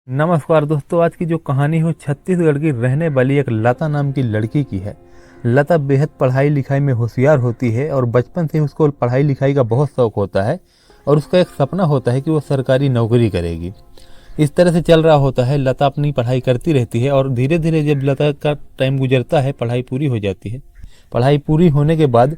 नमस्कार दोस्तों, आज की जो कहानी है छत्तीसगढ़ की रहने वाली एक लता नाम की लड़की की है। लता बेहद पढ़ाई लिखाई में होशियार होती है और बचपन से ही उसको पढ़ाई लिखाई का बहुत शौक होता है और उसका एक सपना होता है कि वो सरकारी नौकरी करेगी। इस तरह से चल रहा होता है। लता अपनी पढ़ाई करती रहती है और धीरे धीरे जब लता का टाइम गुजरता है, पढ़ाई पूरी हो जाती है। पढ़ाई पूरी होने के बाद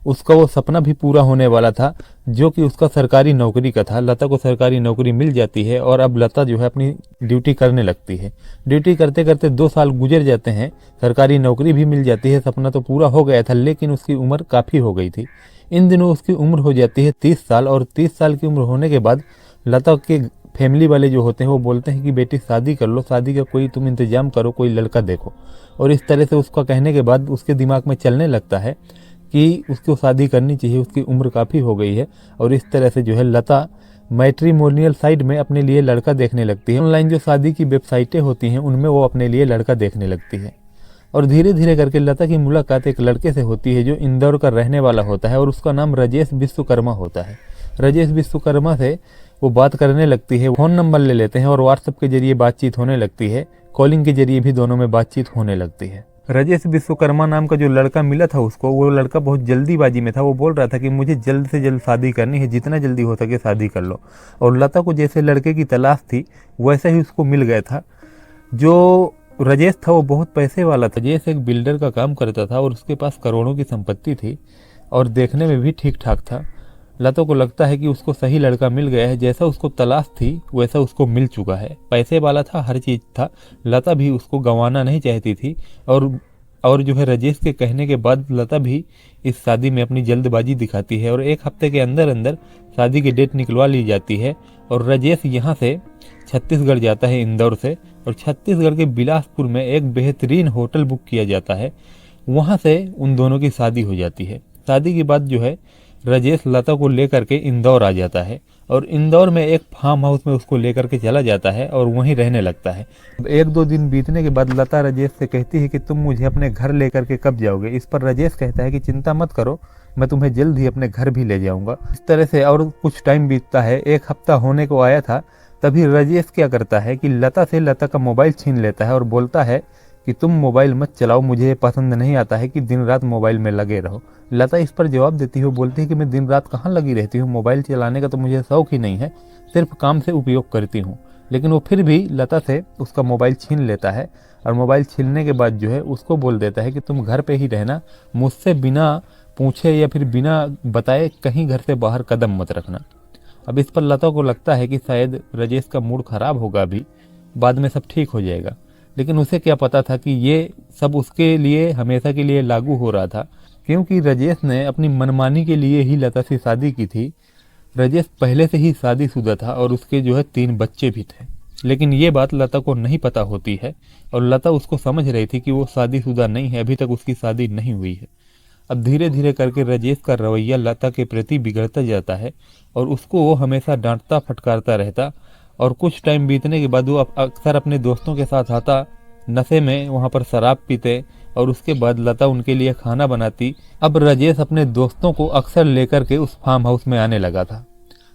उसका वो सपना भी पूरा होने वाला था, जो कि उसका सरकारी नौकरी का था। लता को सरकारी नौकरी मिल जाती है और अब लता जो है अपनी ड्यूटी करने लगती है। ड्यूटी करते करते 2 साल गुजर जाते हैं, सरकारी नौकरी भी मिल जाती है। सपना तो पूरा हो गया था, लेकिन उसकी उम्र काफ़ी हो गई थी। इन दिनों उसकी उम्र हो जाती है 30 साल, और 30 साल की उम्र होने के बाद लता के फैमिली वाले जो होते हैं वो बोलते हैं कि बेटी शादी कर लो, शादी का कोई तुम इंतजाम करो, कोई लड़का देखो। और इस तरह से उसका कहने के बाद उसके दिमाग में चलने लगता है कि उसको शादी करनी चाहिए, उसकी उम्र काफ़ी हो गई है। और इस तरह से जो है लता मैट्रिमोनियल साइट में अपने लिए लड़का देखने लगती है। ऑनलाइन जो शादी की वेबसाइटें होती हैं उनमें वो अपने लिए लड़का देखने लगती है। और धीरे धीरे करके लता की मुलाकात एक लड़के से होती है जो इंदौर का रहने वाला होता है और उसका नाम राजेश विश्वकर्मा होता है। राजेश विश्वकर्मा से वो बात करने लगती है, फ़ोन नंबर ले लेते हैं और व्हाट्सएप के जरिए बातचीत होने लगती है। कॉलिंग के जरिए भी दोनों में बातचीत होने लगती है। राजेश विश्वकर्मा नाम का जो लड़का मिला था उसको, वो लड़का बहुत जल्दीबाजी में था। वो बोल रहा था कि मुझे जल्द से जल्द शादी करनी है, जितना जल्दी हो सके शादी कर लो। और लता को जैसे लड़के की तलाश थी वैसे ही उसको मिल गया था। जो राजेश था वो बहुत पैसे वाला था। राजेश एक बिल्डर का काम करता था और उसके पास करोड़ों की संपत्ति थी और देखने में भी ठीक ठाक था। लता को लगता है कि उसको सही लड़का मिल गया है, जैसा उसको तलाश थी वैसा उसको मिल चुका है। पैसे वाला था, हर चीज़ था। लता भी उसको गंवाना नहीं चाहती थी। और जो है राजेश के कहने के बाद लता भी इस शादी में अपनी जल्दबाजी दिखाती है और 1 हफ्ते के अंदर अंदर शादी की डेट निकलवा ली जाती है। और राजेश यहाँ से छत्तीसगढ़ जाता है, इंदौर से, और छत्तीसगढ़ के बिलासपुर में एक बेहतरीन होटल बुक किया जाता है। वहाँ से उन दोनों की शादी हो जाती है। शादी के बाद जो है राजेश लता को लेकर के इंदौर आ जाता है और इंदौर में एक फार्म हाउस में उसको लेकर के चला जाता है और वहीं रहने लगता है। 1-2 दिन बीतने के बाद लता राजेश से कहती है कि तुम मुझे अपने घर लेकर के कब जाओगे। इस पर राजेश कहता है कि चिंता मत करो, मैं तुम्हें जल्द ही अपने घर भी ले जाऊंगा। इस तरह से और कुछ टाइम बीतता है। 1 हफ्ता होने को आया था, तभी राजेश क्या करता है कि लता का मोबाइल छीन लेता है और बोलता है कि तुम मोबाइल मत चलाओ, मुझे पसंद नहीं आता है कि दिन रात मोबाइल में लगे रहो। लता इस पर जवाब देती है, बोलती है कि मैं दिन रात कहाँ लगी रहती हूँ, मोबाइल चलाने का तो मुझे शौक ही नहीं है, सिर्फ काम से उपयोग करती हूँ। लेकिन वो फिर भी लता से उसका मोबाइल छीन लेता है और मोबाइल छीनने के बाद जो है उसको बोल देता है कि तुम घर पे ही रहना, मुझसे बिना पूछे या फिर बिना बताए कहीं घर से बाहर कदम मत रखना। अब इस पर लता को लगता है कि शायद राजेश का मूड खराब होगा, अभी बाद में सब ठीक हो जाएगा। लेकिन उसे क्या पता था कि ये सब उसके लिए हमेशा के लिए लागू हो रहा था, क्योंकि राजेश ने अपनी मनमानी के लिए ही लता से शादी की थी। राजेश पहले से ही शादीशुदा था और उसके जो है 3 बच्चे भी थे। लेकिन ये बात लता को नहीं पता होती है और लता उसको समझ रही थी कि वो शादीशुदा नहीं है, अभी तक उसकी शादी नहीं हुई है। अब धीरे धीरे करके राजेश का रवैया लता के प्रति बिगड़ता जाता है और उसको वो हमेशा डांटता फटकारता रहता। और कुछ टाइम बीतने के बाद वो अक्सर अपने दोस्तों के साथ आता, नशे में वहाँ पर शराब पीते और उसके बाद लता उनके लिए खाना बनाती। अब राजेश अपने दोस्तों को अक्सर लेकर के उस फार्म हाउस में आने लगा था।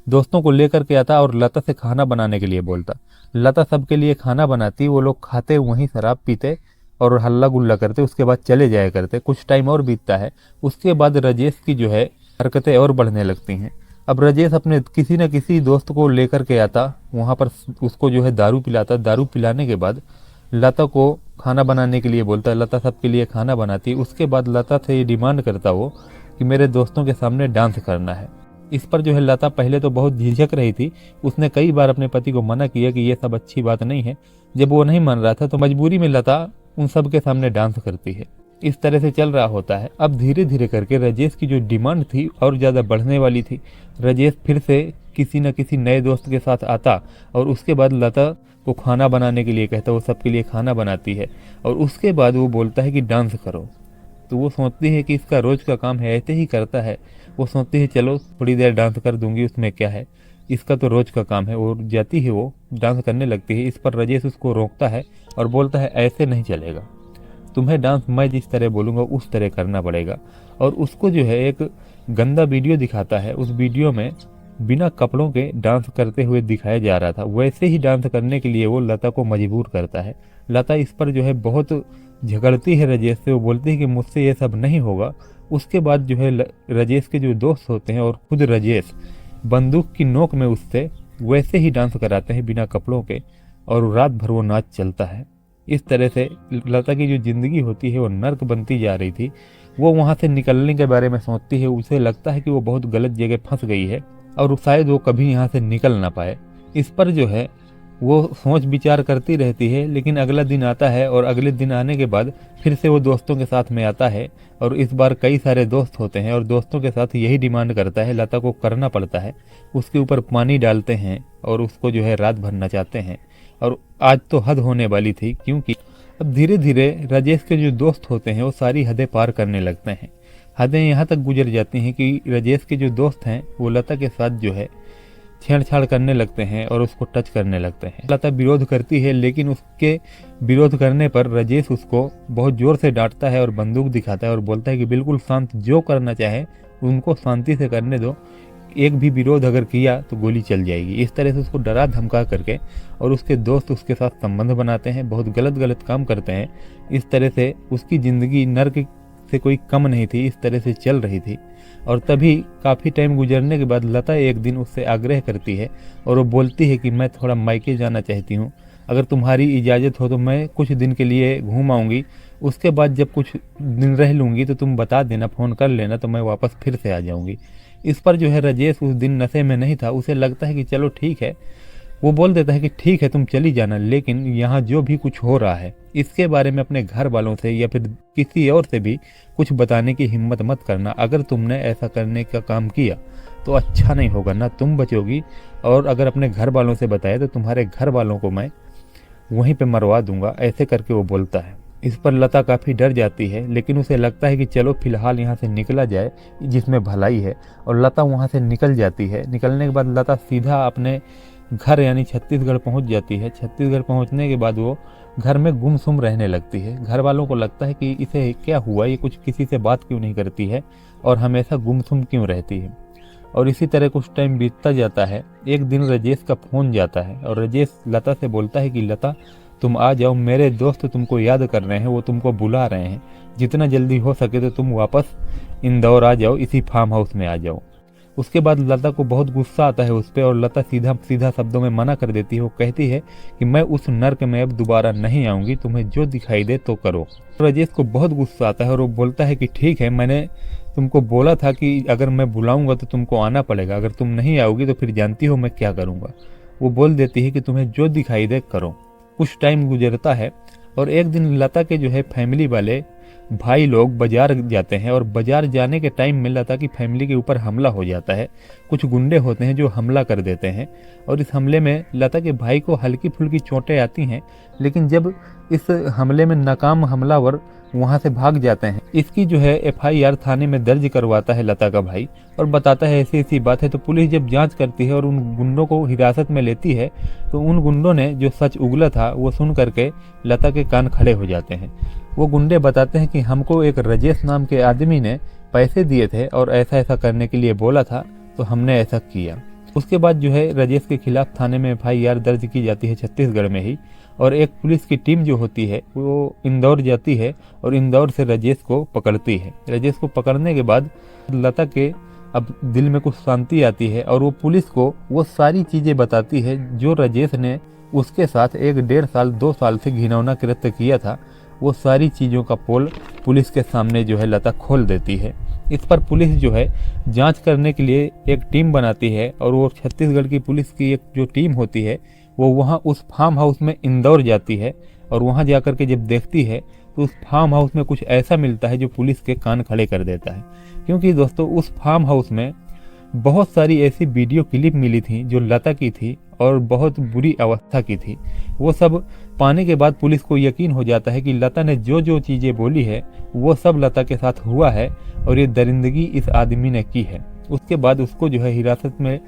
दोस्तों को लेकर के आता और लता से खाना बनाने के लिए बोलता। लता सबके लिए खाना बनाती, वो लोग खाते, वहीं शराब पीते और हल्ला गुल्ला करते, उसके बाद चले जाया करते। कुछ टाइम और बीतता है, उसके बाद राजेश की जो है हरकतें और बढ़ने लगती हैं। अब राजेश अपने किसी न किसी दोस्त को लेकर के आता, वहाँ पर उसको जो है दारू पिलाता। दारू पिलाने के बाद लता को खाना बनाने के लिए बोलता, लता सबके लिए खाना बनाती। उसके बाद लता से ये डिमांड करता वो कि मेरे दोस्तों के सामने डांस करना है। इस पर जो है लता पहले तो बहुत झिझक रही थी। उसने कई बार अपने पति को मना किया कि ये सब अच्छी बात नहीं है। जब वो नहीं मान रहा था तो मजबूरी में लता उन सब के सामने डांस करती है। इस तरह से चल रहा होता है। अब धीरे धीरे करके राजेश की जो डिमांड थी और ज़्यादा बढ़ने वाली थी। राजेश फिर से किसी न किसी नए दोस्त के साथ आता और उसके बाद लता को खाना बनाने के लिए कहता, वो सबके लिए खाना बनाती है और उसके बाद वो बोलता है कि डांस करो। तो वो सोचती है कि इसका रोज़ का काम है, ऐसे ही करता है। वो सोचती है चलो थोड़ी देर डांस कर दूंगी, उसमें क्या है, इसका तो रोज़ का काम है। और जाती है, वो डांस करने लगती है। इस पर राजेश उसको रोकता है और बोलता है ऐसे नहीं चलेगा, तुम्हें डांस मैं जिस तरह बोलूँगा उस तरह करना पड़ेगा। और उसको जो है एक गंदा वीडियो दिखाता है। उस वीडियो में बिना कपड़ों के डांस करते हुए दिखाया जा रहा था। वैसे ही डांस करने के लिए वो लता को मजबूर करता है। लता इस पर जो है बहुत झगड़ती है राजेश से। वो बोलती है कि मुझसे ये सब नहीं होगा। उसके बाद जो है राजेश के जो दोस्त होते हैं और खुद राजेश बंदूक की नोक में उससे वैसे ही डांस कराते हैं बिना कपड़ों के, और रात भर वो नाच चलता है। इस तरह से लता की जो ज़िंदगी होती है वो नर्क बनती जा रही थी। वो वहाँ से निकलने के बारे में सोचती है। उसे लगता है कि वो बहुत गलत जगह फंस गई है और शायद वो कभी यहाँ से निकल ना पाए। इस पर जो है वो सोच विचार करती रहती है। लेकिन अगला दिन आता है और अगले दिन आने के बाद फिर से वो दोस्तों के साथ में आता है, और इस बार कई सारे दोस्त होते हैं और दोस्तों के साथ यही डिमांड करता है। लता को करना पड़ता है, उसके ऊपर पानी डालते हैं और उसको जो है रात भर नचाते हैं। और आज तो हद होने वाली थी, क्योंकि अब धीरे धीरे राजेश के जो दोस्त होते हैं वो सारी हदें पार करने लगते हैं। हदें यहाँ तक गुजर जाती हैं कि राजेश के जो दोस्त हैं वो लता के साथ जो है छेड़छाड़ करने लगते हैं और उसको टच करने लगते हैं। लता विरोध करती है, लेकिन उसके विरोध करने पर राजेश उसको बहुत जोर से डांटता है और बंदूक दिखाता है और बोलता है कि बिल्कुल शांत, जो करना चाहे उनको शांति से करने दो, एक भी विरोध अगर किया तो गोली चल जाएगी। इस तरह से उसको डरा धमका करके और उसके दोस्त उसके साथ संबंध बनाते हैं, बहुत गलत गलत काम करते हैं। इस तरह से उसकी ज़िंदगी नर्क से कोई कम नहीं थी, इस तरह से चल रही थी। और तभी काफ़ी टाइम गुजरने के बाद लता एक दिन उससे आग्रह करती है और वो बोलती है कि मैं थोड़ा मायके जाना चाहती हूँ, अगर तुम्हारी इजाज़त हो तो मैं कुछ दिन के लिए घूम आऊँगी। उसके बाद जब कुछ दिन रह लूँगी तो तुम बता देना, फ़ोन कर लेना, तो मैं वापस फिर से आ जाऊँगी। इस पर जो है राजेश उस दिन नशे में नहीं था। उसे लगता है कि चलो ठीक है, वो बोल देता है कि ठीक है तुम चली जाना, लेकिन यहाँ जो भी कुछ हो रहा है इसके बारे में अपने घर वालों से या फिर किसी और से भी कुछ बताने की हिम्मत मत करना। अगर तुमने ऐसा करने का काम किया तो अच्छा नहीं होगा, ना तुम बचोगी, और अगर अपने घर वालों से बताया तो तुम्हारे घर वालों को मैं वहीं पे मरवा दूंगा। ऐसे करके वो बोलता है। इस पर लता काफ़ी डर जाती है, लेकिन उसे लगता है कि चलो फिलहाल यहाँ से निकला जाए जिसमें भलाई है, और लता वहाँ से निकल जाती है। निकलने के बाद लता सीधा अपने घर यानी छत्तीसगढ़ पहुँच जाती है। छत्तीसगढ़ पहुँचने के बाद वो घर में गुमसुम रहने लगती है। घर वालों को लगता है कि इसे क्या हुआ, ये कुछ किसी से बात क्यों नहीं करती है और हमेशा गुमसुम क्यों रहती है। और इसी तरह कुछ टाइम बीतता जाता है। एक दिन राजेश का फ़ोन जाता है और राजेश लता से बोलता है कि लता तुम आ जाओ, मेरे दोस्त तुमको याद कर रहे हैं, वो तुमको बुला रहे हैं, जितना जल्दी हो सके तो तुम वापस इंदौर आ जाओ, इसी फार्म हाउस में आ जाओ। उसके बाद लता को बहुत गुस्सा आता है उस पर, और लता सीधा सीधा शब्दों में मना कर देती है। वो कहती है कि मैं उस नर्क में अब दोबारा नहीं आऊँगी, तुम्हें जो दिखाई दे तो करो। राजेश को बहुत गुस्सा आता है और वो बोलता है कि ठीक है, मैंने तुमको बोला था कि अगर मैं बुलाऊंगा तो तुमको आना पड़ेगा, अगर तुम नहीं आओगी तो फिर जानती हो मैं क्या करूँगा। वो बोल देती है कि तुम्हें जो दिखाई दे करो। कुछ टाइम गुजरता है और एक दिन लता के जो है फैमिली वाले भाई लोग बाजार जाते हैं, और बाजार जाने के टाइम में लता की फैमिली के ऊपर हमला हो जाता है। कुछ गुंडे होते हैं जो हमला कर देते हैं, और इस हमले में लता के भाई को हल्की फुल्की चोटें आती हैं। लेकिन जब इस हमले में नाकाम हमलावर वहां से भाग जाते हैं, इसकी जो है FIR थाने में दर्ज करवाता है लता का भाई और बताता है ऐसी ऐसी बात है। तो पुलिस जब जांच करती है और उन गुंडों को हिरासत में लेती है, तो उन गुंडों ने जो सच उगला था वो सुन करके लता के कान खड़े हो जाते हैं। वो गुंडे बताते हैं कि हमको एक राजेश नाम के आदमी ने पैसे दिए थे और ऐसा ऐसा करने के लिए बोला था, तो हमने ऐसा किया। उसके बाद जो है राजेश के खिलाफ थाने में FIR दर्ज की जाती है छत्तीसगढ़ में ही, और एक पुलिस की टीम जो होती है वो इंदौर जाती है और इंदौर से राजेश को पकड़ती है। राजेश को पकड़ने के बाद लता के अब दिल में कुछ शांति आती है और वो पुलिस को वो सारी चीज़ें बताती है जो राजेश ने उसके साथ 1-1.5 साल 2 साल से घिनौना कृत्य किया था। वो सारी चीज़ों का पोल पुलिस के सामने जो है लता खोल देती है। इस पर पुलिस जो है जांच करने के लिए एक टीम बनाती है, और वो छत्तीसगढ़ की पुलिस की एक जो टीम होती है वो वहाँ उस फार्म हाउस में इंदौर जाती है, और वहाँ जाकर के जब देखती है तो उस फार्म हाउस में कुछ ऐसा मिलता है जो पुलिस के कान खड़े कर देता है। क्योंकि दोस्तों उस फार्म हाउस में बहुत सारी ऐसी वीडियो क्लिप मिली थी जो लता की थी और बहुत बुरी अवस्था की थी। वो सब पाने के बाद पुलिस को यकीन हो जाता है कि लता ने जो जो चीज़ें बोली है वो सब लता के साथ हुआ है और ये दरिंदगी इस आदमी ने की है। उसके बाद उसको जो है हिरासत में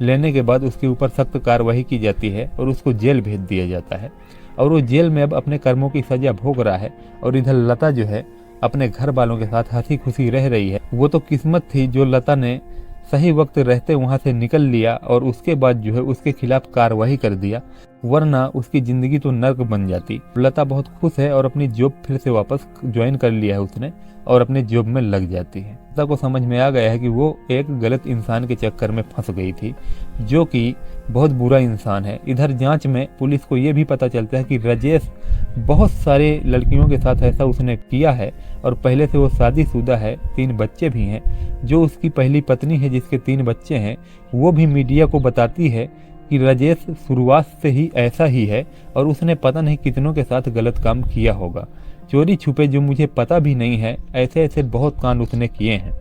लेने के बाद उसके ऊपर सख्त कार्रवाई की जाती है और उसको जेल भेज दिया जाता है, और वो जेल में अब अपने कर्मों की सजा भोग रहा है। और इधर लता जो है अपने घर वालों के साथ हंसी खुशी रह रही है। वो तो किस्मत थी जो लता ने सही वक्त रहते वहाँ से निकल लिया और उसके बाद जो है उसके खिलाफ कार्रवाई कर दिया, वरना उसकी ज़िंदगी तो नर्क बन जाती। लता बहुत खुश है और अपनी जॉब फिर से वापस ज्वाइन कर लिया है उसने और अपने जॉब में लग जाती है। लता को समझ में आ गया है कि वो एक गलत इंसान के चक्कर में फंस गई थी, जो कि बहुत बुरा इंसान है। इधर जांच में पुलिस को ये भी पता चलता है कि राजेश बहुत सारे लड़कियों के साथ ऐसा उसने किया है और पहले से वो शादीशुदा है, 3 बच्चे भी हैं। जो उसकी पहली पत्नी है जिसके 3 बच्चे हैं, वो भी मीडिया को बताती है कि राजेश शुरुआत से ही ऐसा ही है और उसने पता नहीं कितनों के साथ गलत काम किया होगा, चोरी छुपे जो मुझे पता भी नहीं है, ऐसे ऐसे बहुत कांड उसने किए हैं।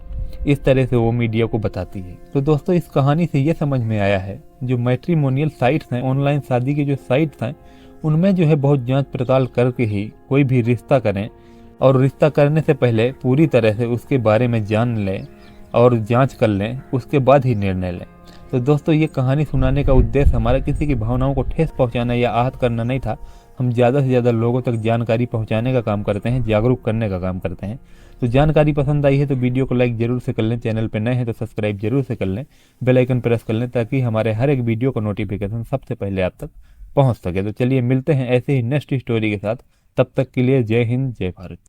इस तरह से वो मीडिया को बताती है। तो दोस्तों, इस कहानी से ये समझ में आया है जो मैट्रिमोनियल साइट्स हैं, ऑनलाइन शादी के जो साइट्स हैं, उनमें जो है बहुत जांच पड़ताल करके ही कोई भी रिश्ता करें और रिश्ता करने से पहले पूरी तरह से उसके बारे में जान लें और जांच कर लें, उसके बाद ही निर्णय लें। तो दोस्तों, ये कहानी सुनाने का उद्देश्य हमारा किसी की भावनाओं को ठेस पहुंचाना या आहत करना नहीं था। हम ज़्यादा से ज़्यादा लोगों तक जानकारी पहुंचाने का काम करते हैं, जागरूक करने का काम करते हैं। तो जानकारी पसंद आई है तो वीडियो को लाइक जरूर से कर लें, चैनल पर नए हैं तो सब्सक्राइब जरूर से कर लें, बेल आइकन प्रेस कर लें ताकि हमारे हर एक वीडियो का नोटिफिकेशन सबसे पहले आप तक पहुंच सके। तो चलिए मिलते हैं ऐसे ही नेक्स्ट स्टोरी के साथ, तब तक के लिए जय हिंद, जय भारत।